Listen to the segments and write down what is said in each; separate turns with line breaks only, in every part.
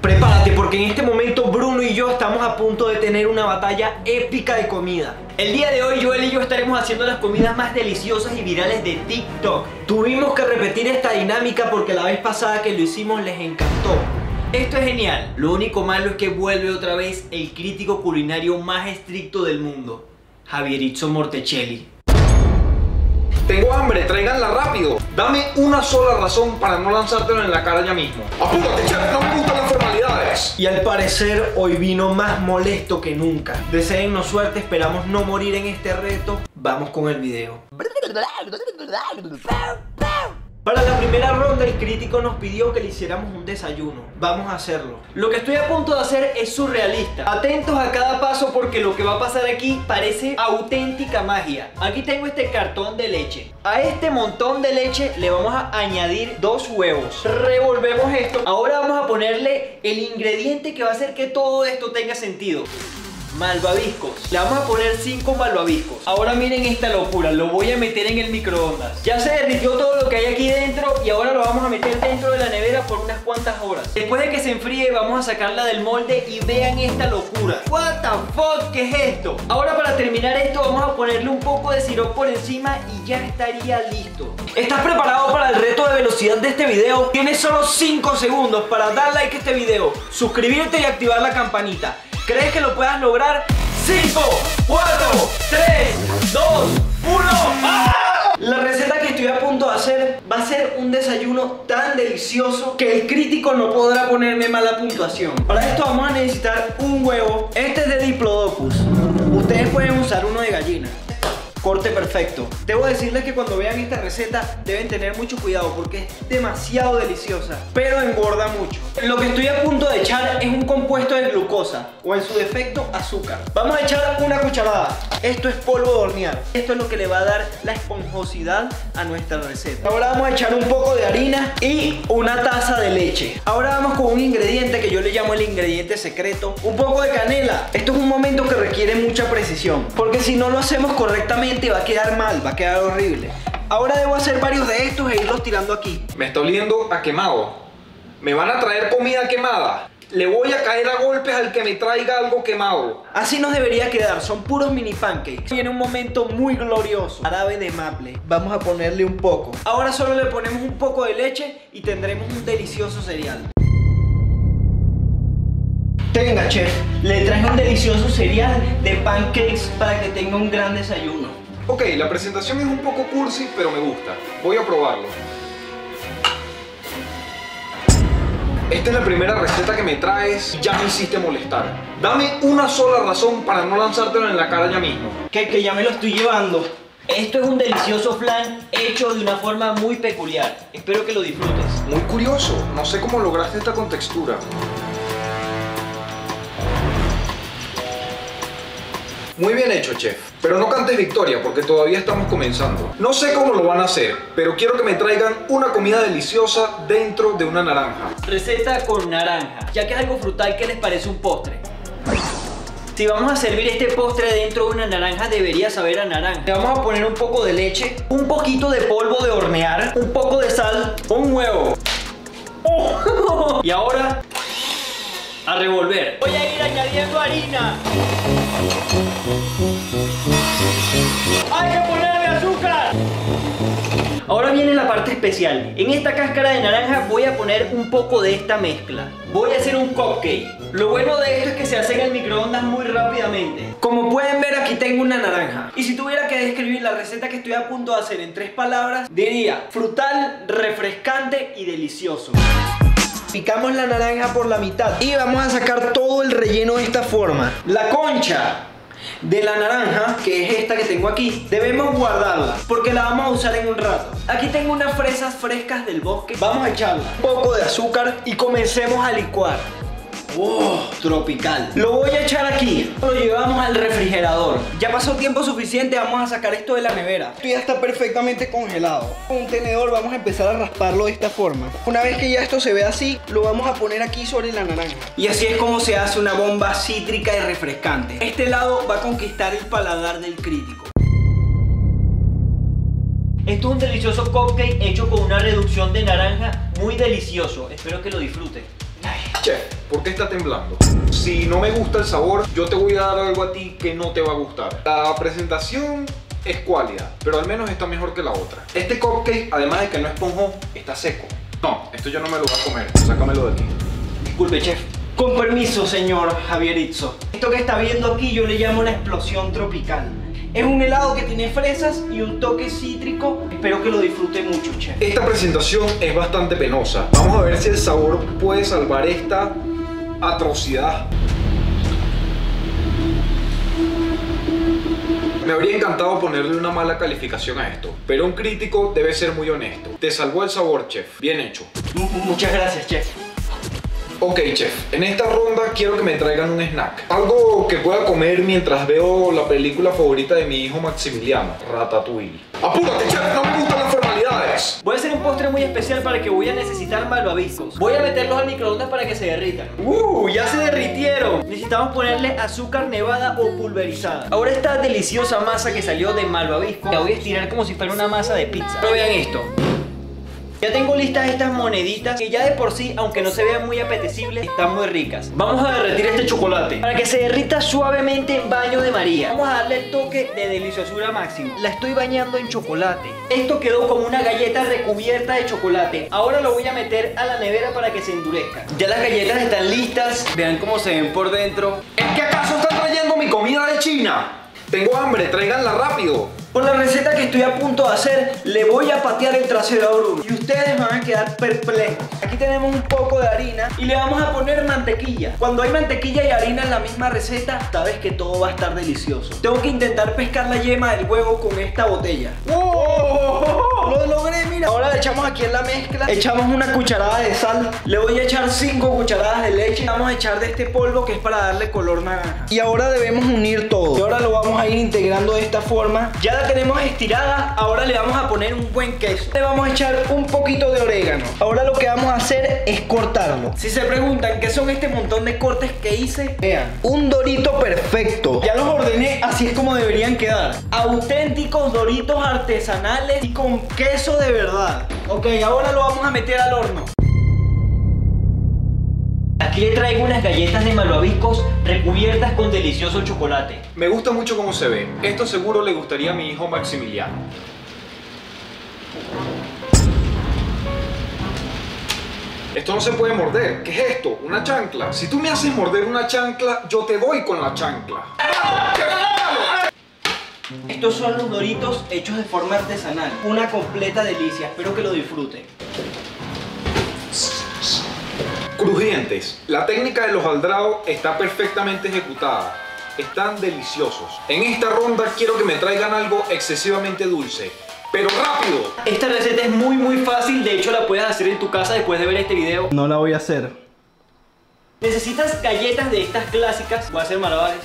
Prepárate porque en este momento Bruno y yo estamos a punto de tener una batalla épica de comida. El día de hoy Joel y yo estaremos haciendo las comidas más deliciosas y virales de TikTok. Tuvimos que repetir esta dinámica porque la vez pasada que lo hicimos les encantó. Esto es genial. Lo único malo es que vuelve otra vez el crítico culinario más estricto del mundo, Javierizzo Mortecelli.
Tengo hambre, tráiganla rápido. Dame una sola razón para no lanzártelo en la cara ya mismo. Apúrate, chef, no me gustan las formalidades.
Y al parecer hoy vino más molesto que nunca. Deseennos suerte, esperamos no morir en este reto. Vamos con el video. Para la primera ronda el crítico nos pidió que le hiciéramos un desayuno. Vamos a hacerlo. Lo que estoy a punto de hacer es surrealista. Atentos a cada paso porque lo que va a pasar aquí parece auténtica magia. Aquí tengo este cartón de leche. A este montón de leche le vamos a añadir 2 huevos. Revolvemos esto. Ahora vamos a ponerle el ingrediente que va a hacer que todo esto tenga sentido. Malvaviscos. Le vamos a poner 5 malvaviscos. Ahora miren esta locura. Lo voy a meter en el microondas. Ya se derritió todo lo que hay aquí dentro y ahora lo vamos a meter dentro de la nevera por unas cuantas horas. Después de que se enfríe vamos a sacarla del molde y vean esta locura. What the fuck, ¿qué es esto? Ahora para terminar esto vamos a ponerle un poco de sirope por encima y ya estaría listo. ¿Estás preparado para el reto de velocidad de este video? Tienes solo 5 segundos para dar like a este video, suscribirte y activar la campanita. ¿Crees que lo puedas lograr? 5, 4, 3, 2, 1. ¡Ah! La receta que estoy a punto de hacer va a ser un desayuno tan delicioso que el crítico no podrá ponerme mala puntuación. Para esto vamos a necesitar un huevo. Este es de Diplodocus. Ustedes pueden usar uno de gallina. Corte perfecto. Debo decirles que cuando vean esta receta deben tener mucho cuidado porque es demasiado deliciosa, pero engorda mucho. Lo que estoy a punto de echar es un compuesto de glucosa o en su defecto azúcar. Vamos a echar una cucharada. Esto es polvo de hornear. Esto es lo que le va a dar la esponjosidad a nuestra receta. Ahora vamos a echar un poco de harina y una taza de leche. Ahora vamos con un ingrediente que yo le llamo el ingrediente secreto, un poco de canela. Esto es un momento que requiere mucha precisión porque si no lo hacemos correctamente va a quedar mal, va a quedar horrible. Ahora debo hacer varios de estos e irlos tirando aquí.
Me está oliendo a quemado. Me van a traer comida quemada. Le voy a caer a golpes al que me traiga algo quemado.
Así nos debería quedar, son puros mini pancakes. Viene un momento muy glorioso. Jarabe de maple. Vamos a ponerle un poco. Ahora solo le ponemos un poco de leche y tendremos un delicioso cereal. Tenga, chef, le traje un delicioso cereal de pancakes para que tenga un gran desayuno.
Ok, la presentación es un poco cursi, pero me gusta. Voy a probarlo. Esta es la primera receta que me traes y ya me hiciste molestar. Dame una sola razón para no lanzártelo en la cara ya mismo.
Que ya me lo estoy llevando. Esto es un delicioso flan hecho de una forma muy peculiar. Espero que lo disfrutes.
Muy curioso, no sé cómo lograste esta contextura. Muy bien hecho, chef. Pero no cantes victoria porque todavía estamos comenzando. No sé cómo lo van a hacer, pero quiero que me traigan una comida deliciosa dentro de una naranja.
Receta con naranja. Ya que es algo frutal, ¿qué les parece un postre? Si vamos a servir este postre dentro de una naranja, debería saber a naranja. Le vamos a poner un poco de leche, un poquito de polvo de hornear, un poco de sal, un huevo. ¡Oh! Y ahora a revolver. Voy a ir añadiendo harina. ¡Hay que ponerle azúcar! Ahora viene la parte especial. En esta cáscara de naranja voy a poner un poco de esta mezcla. Voy a hacer un cupcake. Lo bueno de esto es que se hace en el microondas muy rápidamente. Como pueden ver, aquí tengo una naranja. Y si tuviera que describir la receta que estoy a punto de hacer en 3 palabras, diría frutal, refrescante y delicioso. Picamos la naranja por la mitad y vamos a sacar todo el relleno de esta forma. La concha de la naranja, que es esta que tengo aquí, debemos guardarla porque la vamos a usar en un rato. Aquí tengo unas fresas frescas del bosque. Vamos a echarle un poco de azúcar y comencemos a licuar. ¡Oh! Tropical. Lo voy a echar aquí. Lo llevamos al refrigerador. Ya pasó tiempo suficiente, vamos a sacar esto de la nevera. Esto ya está perfectamente congelado. Con un tenedor vamos a empezar a rasparlo de esta forma. Una vez que ya esto se ve así, lo vamos a poner aquí sobre la naranja. Y así es como se hace una bomba cítrica y refrescante. Este helado va a conquistar el paladar del crítico. Esto es un delicioso cupcake hecho con una reducción de naranja muy delicioso. Espero que lo disfruten. Ay.
Chef, ¿por qué está temblando? Si no me gusta el sabor, yo te voy a dar algo a ti que no te va a gustar. La presentación es cuálida, pero al menos está mejor que la otra. Este cupcake, además de que no esponjó, está seco. No, esto yo no me lo voy a comer, sácamelo de aquí.
Disculpe, chef. Con permiso, señor Javier Itzo. Esto que está viendo aquí yo le llamo una explosión tropical. Es un helado que tiene fresas y un toque cítrico. Espero que lo disfrute mucho, chef.
Esta presentación es bastante penosa. Vamos a ver si el sabor puede salvar esta atrocidad. Me habría encantado ponerle una mala calificación a esto, pero un crítico debe ser muy honesto. Te salvó el sabor, chef. Bien hecho.
Muchas gracias, chef.
Ok, chef, en esta ronda quiero que me traigan un snack. Algo que pueda comer mientras veo la película favorita de mi hijo Maximiliano, Ratatouille. ¡Apúrate, chef! ¡No me gustan las formalidades!
Voy a hacer un postre muy especial para que voy a necesitar malvaviscos. Voy a meterlos al microondas para que se derritan. ¡Ya se derritieron! Necesitamos ponerle azúcar nevada o pulverizada. Ahora esta deliciosa masa que salió de malvavisco la voy a estirar como si fuera una masa de pizza. Pero vean esto. Ya tengo listas estas moneditas que ya de por sí, aunque no se vean muy apetecibles, están muy ricas. Vamos a derretir este chocolate para que se derrita suavemente en baño de María. Vamos a darle el toque de deliciosura máximo. La estoy bañando en chocolate. Esto quedó como una galleta recubierta de chocolate. Ahora lo voy a meter a la nevera para que se endurezca. Ya las galletas están listas. Vean cómo se ven por dentro.
¿Es que acaso están trayendo mi comida de China? Tengo hambre, tráiganla rápido.
Con la receta que estoy a punto de hacer, le voy a patear el trasero a Bruno y ustedes van a quedar perplejos. Aquí tenemos un poco de harina y le vamos a poner mantequilla. Cuando hay mantequilla y harina en la misma receta, sabes que todo va a estar delicioso. Tengo que intentar pescar la yema del huevo con esta botella. ¡Oh! Lo logré, mira. Ahora le echamos aquí en la mezcla, echamos una cucharada de sal, le voy a echar 5 cucharadas de leche, vamos a echar de este polvo que es para darle color naranja. Y ahora debemos unir todo. Y ahora lo vamos a ir integrando de esta forma. Ya la tenemos estirada, ahora le vamos a poner un buen queso. Le vamos a echar un poquito de orégano. Ahora lo que vamos a hacer es cortarlo. Si se preguntan qué son este montón de cortes que hice, vean, un dorito perfecto. Ya los ordené, así es como deberían quedar. Auténticos doritos artesanales y con queso de verdad. Ok, ahora lo vamos a meter al horno. Aquí le traigo unas galletas de malvaviscos recubiertas con delicioso chocolate.
Me gusta mucho cómo se ve. Esto seguro le gustaría a mi hijo Maximiliano. Esto no se puede morder. ¿Qué es esto? ¿Una chancla? Si tú me haces morder una chancla, yo te doy con la chancla.
Estos son los doritos hechos de forma artesanal. Una completa delicia. Espero que lo disfruten.
Crujientes. La técnica del hojaldrado está perfectamente ejecutada. Están deliciosos. En esta ronda quiero que me traigan algo excesivamente dulce. ¡Pero rápido!
Esta receta es muy fácil. De hecho la puedes hacer en tu casa después de ver este video.
No la voy a hacer.
Necesitas galletas de estas clásicas. Voy a hacer malabares.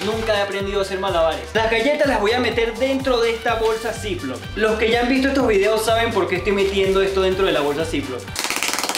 Nunca he aprendido a hacer malabares. Las galletas las voy a meter dentro de esta bolsa Ziploc. Los que ya han visto estos videos saben por qué estoy metiendo esto dentro de la bolsa Ziploc.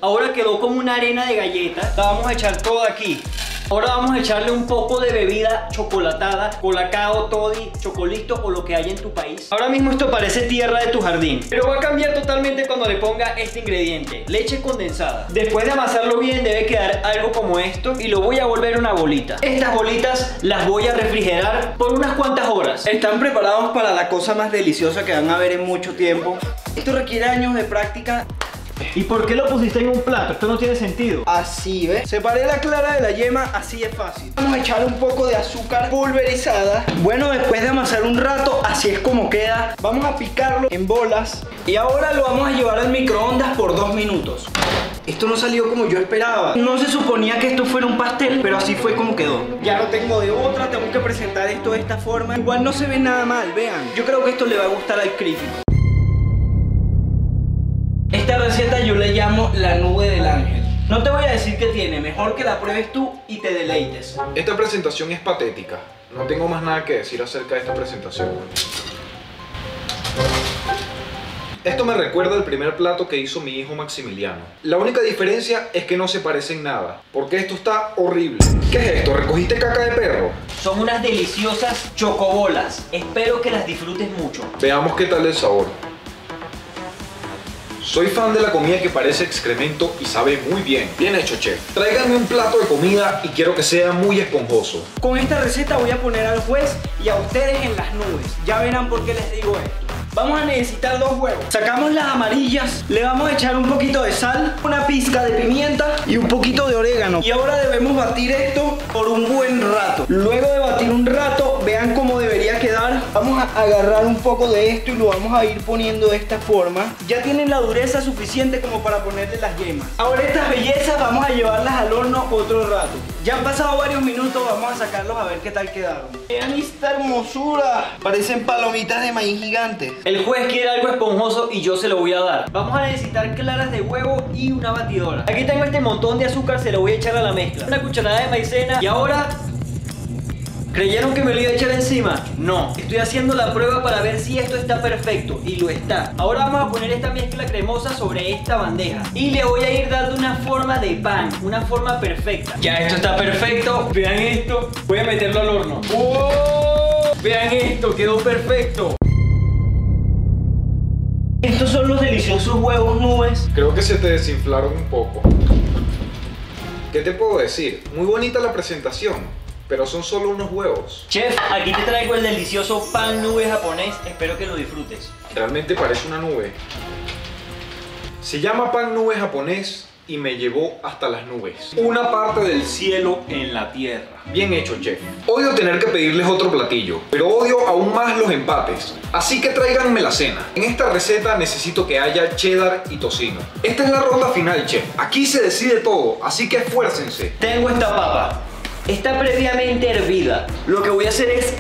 Ahora quedó como una arena de galletas. La vamos a echar toda aquí. Ahora vamos a echarle un poco de bebida chocolatada, colacao, toddy, chocolisto o lo que haya en tu país. Ahora mismo esto parece tierra de tu jardín, pero va a cambiar totalmente cuando le ponga este ingrediente, leche condensada. Después de amasarlo bien debe quedar algo como esto y lo voy a volver una bolita. Estas bolitas las voy a refrigerar por unas cuantas horas. Están preparados para la cosa más deliciosa que van a ver en mucho tiempo. Esto requiere años de práctica.
¿Y por qué lo pusiste en un plato? Esto no tiene sentido.
Así, ¿ves? Separé la clara de la yema, así es fácil. Vamos a echar un poco de azúcar pulverizada. Bueno, después de amasar un rato, así es como queda. Vamos a picarlo en bolas. Y ahora lo vamos a llevar al microondas por 2 minutos. Esto no salió como yo esperaba. No se suponía que esto fuera un pastel, pero así fue como quedó. Ya no tengo de otra, tengo que presentar esto de esta forma. Igual no se ve nada mal, vean. Yo creo que esto le va a gustar al crítico. Esta receta yo le llamo la nube del ángel. No te voy a decir qué tiene, mejor que la pruebes tú y te deleites.
Esta presentación es patética. No tengo más nada que decir acerca de esta presentación. Esto me recuerda al primer plato que hizo mi hijo Maximiliano. La única diferencia es que no se parecen nada, porque esto está horrible. ¿Qué es esto? ¿Recogiste caca de perro?
Son unas deliciosas chocobolas. Espero que las disfrutes mucho.
Veamos qué tal el sabor. Soy fan de la comida que parece excremento y sabe muy bien. Bien hecho, chef. Tráiganme un plato de comida y quiero que sea muy esponjoso.
Con esta receta voy a poner al juez y a ustedes en las nubes. Ya verán por qué les digo esto. Vamos a necesitar 2 huevos. Sacamos las amarillas, le vamos a echar un poquito de sal, una pizca de pimienta y un poquito de orégano. Y ahora debemos batir esto por un buen rato. Luego de batir un rato, vean cómo debería quedar. Vamos a agarrar un poco de esto y lo vamos a ir poniendo de esta forma. Ya tienen la dureza suficiente como para ponerle las yemas. Ahora estas bellezas vamos a llevarlas al horno otro rato. Ya han pasado varios minutos, vamos a sacarlos a ver qué tal quedaron. Vean esta hermosura. Parecen palomitas de maíz gigantes. El juez quiere algo esponjoso y yo se lo voy a dar. Vamos a necesitar claras de huevo y una batidora. Aquí tengo este montón de azúcar, se lo voy a echar a la mezcla. Una cucharada de maicena y ahora... ¿Creyeron que me lo iba a echar encima? No, estoy haciendo la prueba para ver si esto está perfecto y lo está. Ahora vamos a poner esta mezcla cremosa sobre esta bandeja y le voy a ir dando una forma de pan, una forma perfecta. Ya esto está perfecto, vean esto, voy a meterlo al horno. ¡Oh! Vean esto, quedó perfecto. Estos son los deliciosos huevos nubes.
Creo que se te desinflaron un poco. ¿Qué te puedo decir? Muy bonita la presentación, pero son solo unos huevos.
Chef, aquí te traigo el delicioso pan nube japonés. Espero que lo disfrutes.
Realmente parece una nube. Se llama pan nube japonés y me llevó hasta las nubes. Una parte del cielo en la tierra. Bien hecho, chef. Odio tener que pedirles otro platillo, pero odio aún más los empates. Así que tráiganme la cena. En esta receta necesito que haya cheddar y tocino. Esta es la ronda final, chef. Aquí se decide todo, así que esfuércense.
Tengo esta papa. Está previamente hervida. Lo que voy a hacer es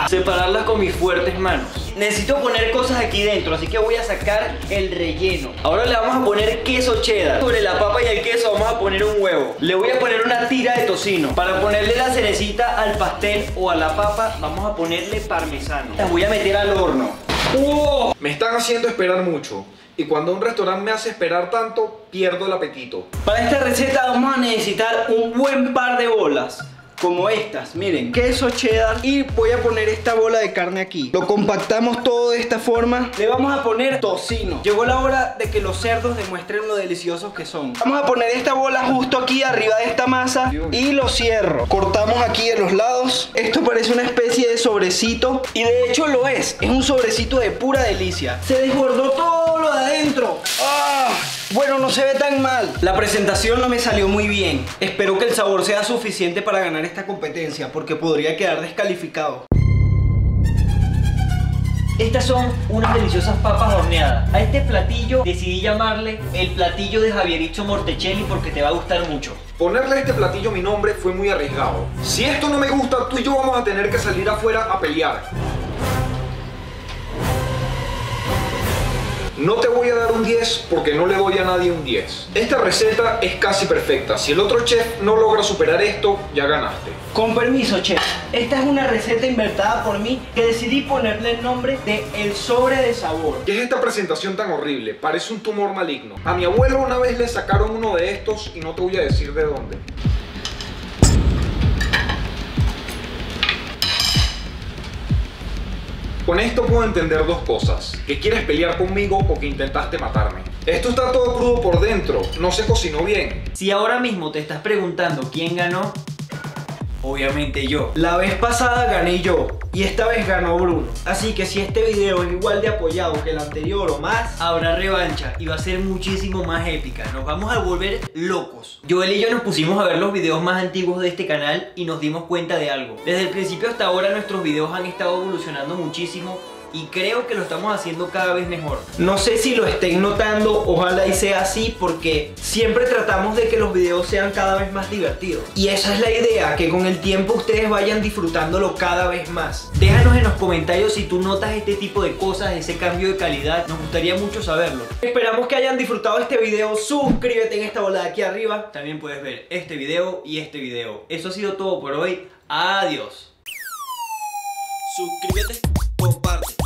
separarlas con mis fuertes manos. Necesito poner cosas aquí dentro, así que voy a sacar el relleno. Ahora le vamos a poner queso cheddar. Sobre la papa y el queso vamos a poner un huevo. Le voy a poner una tira de tocino. Para ponerle la cerecita al pastel o a la papa, vamos a ponerle parmesano. Las voy a meter al horno. ¡Oh!
Me están haciendo esperar mucho. Y cuando un restaurante me hace esperar tanto, pierdo el apetito.
Para esta receta vamos a necesitar un buen par de bolas. Como estas, miren, queso cheddar. Y voy a poner esta bola de carne aquí. Lo compactamos todo de esta forma. Le vamos a poner tocino. Llegó la hora de que los cerdos demuestren lo deliciosos que son. Vamos a poner esta bola justo aquí arriba de esta masa y lo cierro. Cortamos aquí de los lados. Esto parece una especie de sobrecito. Y de hecho lo es un sobrecito de pura delicia. Se desbordó todo lo de adentro. ¡Ah! Bueno, no se ve tan mal. La presentación no me salió muy bien. Espero que el sabor sea suficiente para ganar esta competencia, porque podría quedar descalificado. Estas son unas deliciosas papas horneadas. A este platillo decidí llamarle el platillo de Javierito Mortecelli porque te va a gustar mucho.
Ponerle a este platillo mi nombre fue muy arriesgado. Si esto no me gusta, tú y yo vamos a tener que salir afuera a pelear. No te voy a dar un 10 porque no le doy a nadie un 10. Esta receta es casi perfecta. Si el otro chef no logra superar esto, ya ganaste.
Con permiso, chef. Esta es una receta inventada por mí que decidí ponerle el nombre de El Sobre de Sabor.
¿Qué es esta presentación tan horrible? Parece un tumor maligno. A mi abuelo una vez le sacaron uno de estos y no te voy a decir de dónde. Con esto puedo entender dos cosas: que quieres pelear conmigo o que intentaste matarme. Esto está todo crudo por dentro, no se cocinó bien.
Si ahora mismo te estás preguntando quién ganó, obviamente yo. La vez pasada gané yo y esta vez ganó Bruno. Así que si este video es igual de apoyado que el anterior o más, habrá revancha y va a ser muchísimo más épica. Nos vamos a volver locos. Joel y yo nos pusimos a ver los videos más antiguos de este canal y nos dimos cuenta de algo. Desde el principio hasta ahora nuestros videos han estado evolucionando muchísimo y creo que lo estamos haciendo cada vez mejor. No sé si lo estén notando, ojalá y sea así, porque siempre tratamos de que los videos sean cada vez más divertidos. Y esa es la idea, que con el tiempo ustedes vayan disfrutándolo cada vez más. Déjanos en los comentarios si tú notas este tipo de cosas, ese cambio de calidad, nos gustaría mucho saberlo. Esperamos que hayan disfrutado este video, suscríbete en esta bola de aquí arriba. También puedes ver este video y este video. Eso ha sido todo por hoy, adiós. Suscríbete, comparte.